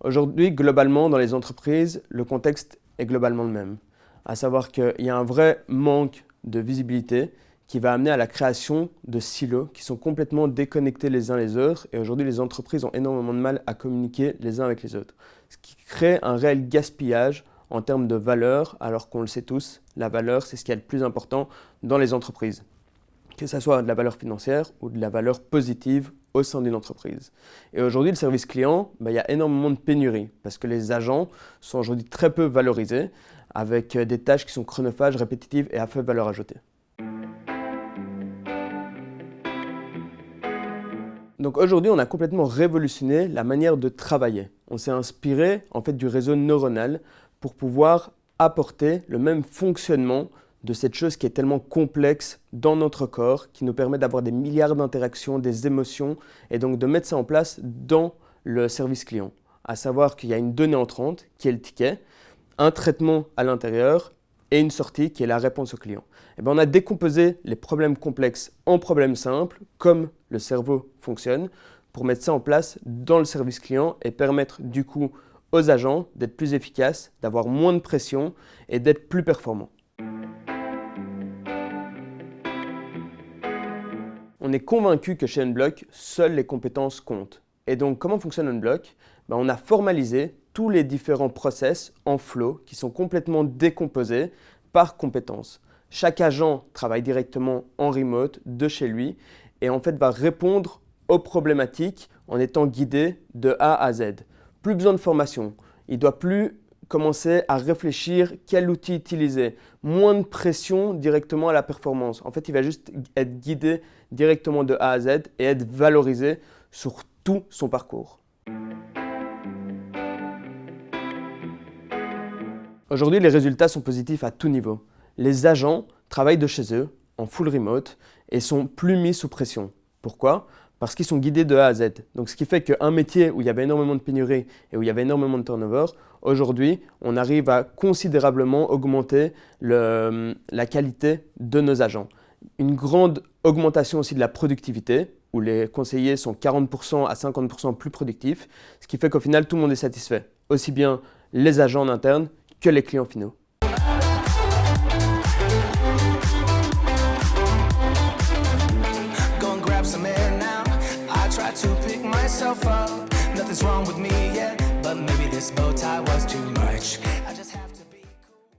Aujourd'hui, globalement, dans les entreprises, le contexte est globalement le même. À savoir qu'il y a un vrai manque de visibilité qui va amener à la création de silos qui sont complètement déconnectés les uns les autres. Et aujourd'hui, les entreprises ont énormément de mal à communiquer les uns avec les autres. Ce qui crée un réel gaspillage en termes de valeur, alors qu'on le sait tous, la valeur, c'est ce qui est le plus important dans les entreprises. Que ce soit de la valeur financière ou de la valeur positive au sein d'une entreprise. Et aujourd'hui, le service client, il y a énormément de pénuries parce que les agents sont aujourd'hui très peu valorisés avec des tâches qui sont chronophages, répétitives et à faible valeur ajoutée. Donc aujourd'hui, on a complètement révolutionné la manière de travailler. On s'est inspiré en fait du réseau neuronal pour pouvoir apporter le même fonctionnement de cette chose qui est tellement complexe dans notre corps, qui nous permet d'avoir des milliards d'interactions, des émotions, et donc de mettre ça en place dans le service client. À savoir qu'il y a une donnée entrante, qui est le ticket, un traitement à l'intérieur, et une sortie qui est la réponse au client. Et bien, on a décomposé les problèmes complexes en problèmes simples, comme le cerveau fonctionne, pour mettre ça en place dans le service client et permettre du coup aux agents d'être plus efficaces, d'avoir moins de pression et d'être plus performants. On est convaincu que chez Unblock, seules les compétences comptent. Et donc, comment fonctionne Unblock? On a formalisé tous les différents process en flow qui sont complètement décomposés par compétences. Chaque agent travaille directement en remote de chez lui et en fait va répondre aux problématiques en étant guidé de A à Z. Plus besoin de formation. Il ne doit plus commencer à réfléchir quel outil utiliser. Moins de pression directement à la performance. En fait, il va juste être guidé directement de A à Z et être valorisé sur tout son parcours. Aujourd'hui, les résultats sont positifs à tout niveau. Les agents travaillent de chez eux, en full remote, et sont plus mis sous pression. Pourquoi? Parce qu'ils sont guidés de A à Z. Donc, ce qui fait qu'un métier où il y avait énormément de pénurie et où il y avait énormément de turnover, aujourd'hui, on arrive à considérablement augmenter la qualité de nos agents. Une grande augmentation aussi de la productivité, où les conseillers sont 40% à 50% plus productifs, ce qui fait qu'au final, tout le monde est satisfait. Aussi bien les agents en interne que les clients finaux. Nothing's wrong with me yet, but maybe this bow tie was too much.